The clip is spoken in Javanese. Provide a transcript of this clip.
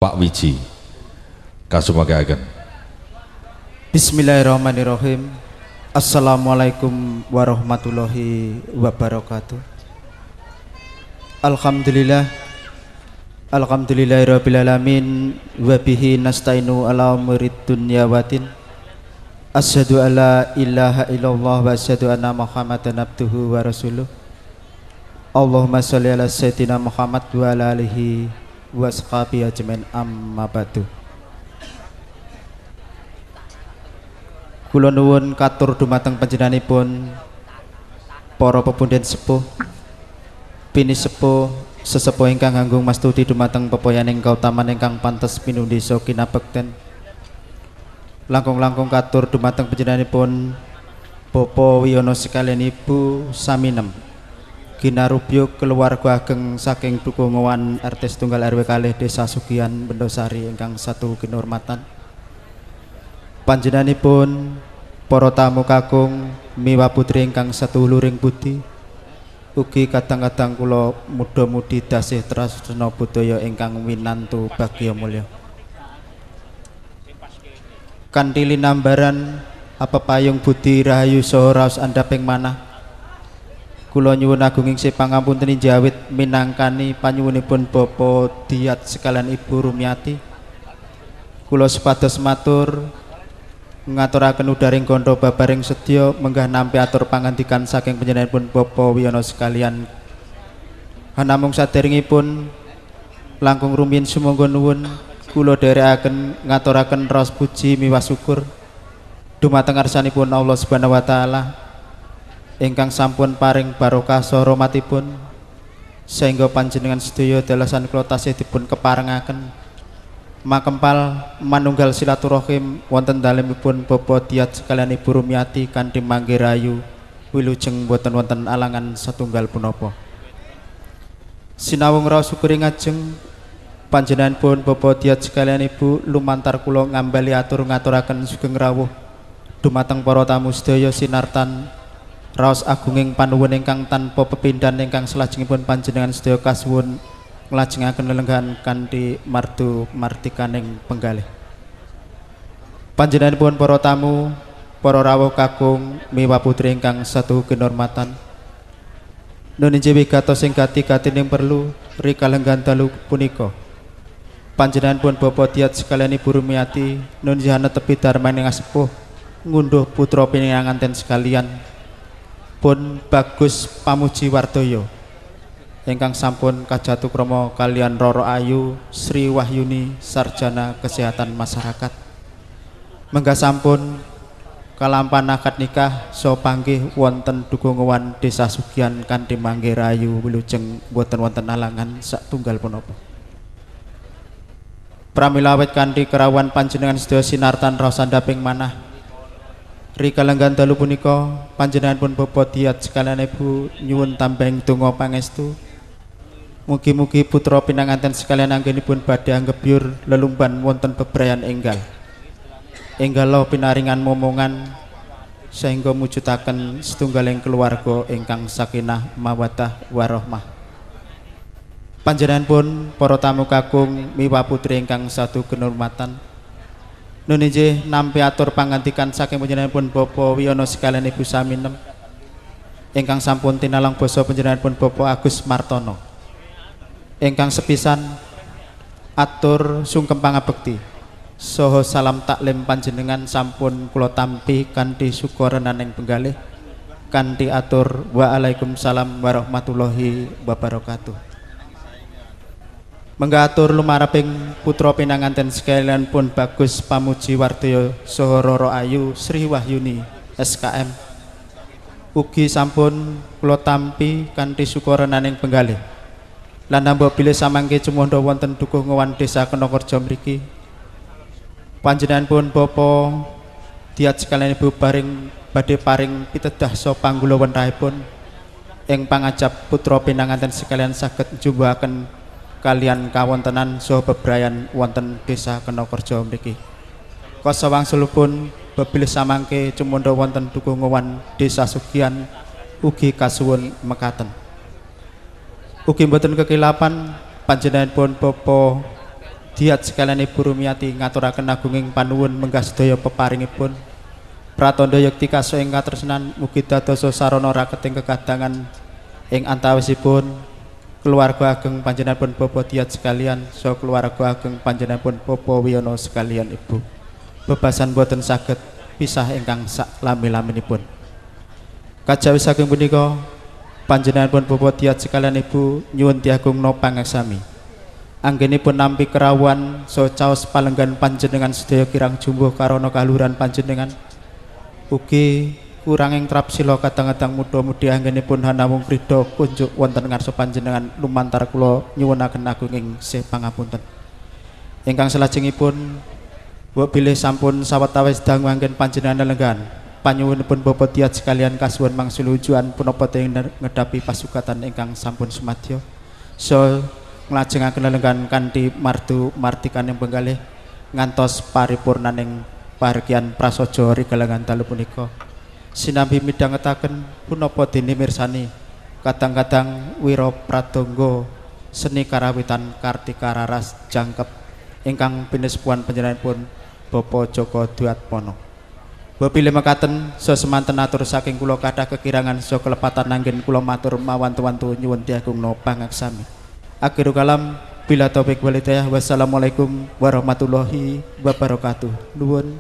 Pak Wiji kasumakaken. Bismillahirrahmanirrahim. Assalamualaikum warahmatullahi wabarakatuh. Alhamdulillahirabbil alamin wa bihi nasta'inu ala umurid dunya waddin. Asyhadu alla ilaha illallah wa asyhadu anna Muhammadan abduhu wa rasuluh. Allahumma sholli ala sayyidina Muhammad wa ala alihi wa ashabihi ajmain, amma ba'du. Kula nuwun katur dumateng panjenenganipun para pepundhen sepuh, pini sepuh, sesepuh ingkang nganggung mastuti dumateng pepoyaning kautaman ingkang pantes pinundi saha kinabekten. Langkung-langkung katur dumateng panjenenganipun Bapak Wiyono sekalian Ibu Saminem Ginarubyo keluarga ageng saking Dukungan RT Setunggal RW kalih Desa Sugihan Bendosari ingkang satu kinurmatan. Panjenenganipun para tamu kakung miwa putri ingkang satuluring budi, ugi kadang-kadang kula muda-mudi dasih tresna budaya ingkang winantu bagya mulya. Kanthi linambaran apepayung budi rahayu saha raos andhaping manah, kula nyuwun agunging pangapunten njawit minangkani panyuwunipun Bapa Diat sekalian Ibu Rumiati. Kula supados matur ngaturaken udaring kandha babaring sedya menggah nampi atur pangandikan saking panjenenganipun Bapa Wiyono sekalian. Hanamung saderengipun langkung rumiyin sumangga nuwun kula dherekaken ngaturaken raos puji miwah syukur dumateng ngarsanipun Allah Subhanahu wa taala ingkang sampun paring barokah saha rahmatipun sehingga panjenengan sedaya dalasan kula tasih dipun keparengaken makempal manunggal silaturahim wonten dalemipun Bapak Diat sekalian Ibu Rumiati kanthi mangke rayu wilujeng boten wonten alangan satunggal punapa. Sinawung raos syukuri ngajeng panjenenganipun Bapak Diat sekalian Ibu lumantar kula ngambali atur ngaturaken sugeng rawuh dumateng para tamu sedaya sinartan raos agunging panuwun ingkang tanpa pepindhan ingkang salajengipun panjenengan sedaya kasuwun nglajengaken lelenggahan kanthi mardu martikaning penggalih. Panjenenganipun para tamu, para rawuh kakung miwa putri ingkang satu kinurmatan, nun injih wigatos ing gati-gatining perlu rika lenggan dalu punika. Panjenenganipun Bapak Diat sekalian Ibu Rumiati nun injih netepi darmaning sepuh ngunduh putra pinanganten sekalian pun Bagus Pamuji Wardoyo ingkang sampun kajatukrama kalian Roro Ayu Sri Wahyuni sarjana kesehatan masyarakat. Menggah sampun kalampahan akad nikah saha panggih wonten Dukungan Desa Sugihan kanthi mangke rayu wilujeng boten wonten alangan satunggal punapa. Pramila awit kanthi kerawan panjenengan sedaya sinartan raos andhaping manah rika lenggan dalu punika panjenenganipun Bapak Diat sekalian Ibu nyuwun tambahing donga pangestu mugi-mugi putra pinanganten sekalian anggenipun badhe anggebyur lelumban wonten bebrayan enggal pinaringan momongan sehingga mujudaken setunggaling keluarga ingkang sakinah mawaddah warahmah. Panjenenganipun para tamu kakung miwa putri ingkang satu kinurmatan, nun injih nampi atur pangandikan saking panjenenganipun Bapak Wiyono sekalian Ibu Saminem ingkang sampun tinalang basa panjenenganipun Bapak Agus Martono ingkang sepisan atur sungkem pangabekti saha salam taklim panjenengan sampun kula tampi kanthi syukurenaning penggalih kanthi atur waalaikumsalam warahmatullahi wabarakatuh. Menggatur lumaraping putra pinanganten sekalian pun Bagus Pamuji Wardoyo saha Roro Ayu Sri Wahyuni SKM ugi sampun kula tampi kanthi syukurenaning penggalih lan nambah bilih samangke cumandha wonten Dukungan Desa Kenokerjo mriki. Panjenenganipun Bapak Diat sekalian Ibu badhe paring pitedah saha panggula wenthahipun ing pangajap putra pinanganten sekalian saged njumbahaken kalian kawontenan saha bebrayan wonten Desa Kenokerjo mriki. Kasawangsulipun bebilih samangke cumandha wonten Dukungan Desa Sugihan ugi kasuwun mekaten. Ugi mboten kekilapan panjenenganipun Bapak Diat sekalian Ibu Rumiati ngaturaken agunging panuwun menggah sedaya peparingipun pratandha yekti kaso ing katresnan mugi dadosa sarana raketing kekadangan ing antawisipun keluarga ageng panjenenganipun Bapak Diat sekalian saha keluarga ageng panjenenganipun Bapak Wiyono sekalian Ibu. Bebasan boten saged pisah ingkang sak lami-laminipun. Kajawi saking punika panjenenganipun Bapak Diat sekalian Ibu nyuwun diagungna pangaksami. Anggenipun nampi kerawuhan saha caos palenggan panjenengan sedaya kirang jumbuh karana kaluhuran panjenengan. Ugi kuranging trapsila kadang-kadang muda-mudi anggenipun hanamung prida kunjuk wonten ngarsa panjenengan lumantar kula nyuwunaken agunging sih pangapunten. Ingkang salajengipun mbok bilih sampun sawetawis dangu anggen panjenengan lenggan panyuwunipun Bapak Diat sekalian kasuwun mangsilujuan punapa teng ngedapi pasugatan ingkang sampun sumadya. So nglajengaken lelenggan kanthi mardu martikaning penggalih ngantos paripurnaning pahargyan prasaja rigalangan dalu punika. Sinambi midhangetaken punapa dene mirsani kadang-kadang wira pradangga seni karawitan Kartika Raras jangkep ingkang pinesepuhan panjenenganipun Bapak Joko Dwiatmono. Bapile mekaten sesemanten atur saking kula kathah kekirangan saha kelepatan anggen kula matur mawantu-wantu nyuwun diagungna pangaksami. Akhirul kalam bila taufik wal hidayah. Wassalamualaikum warahmatullahi wabarakatuh. Nuwun.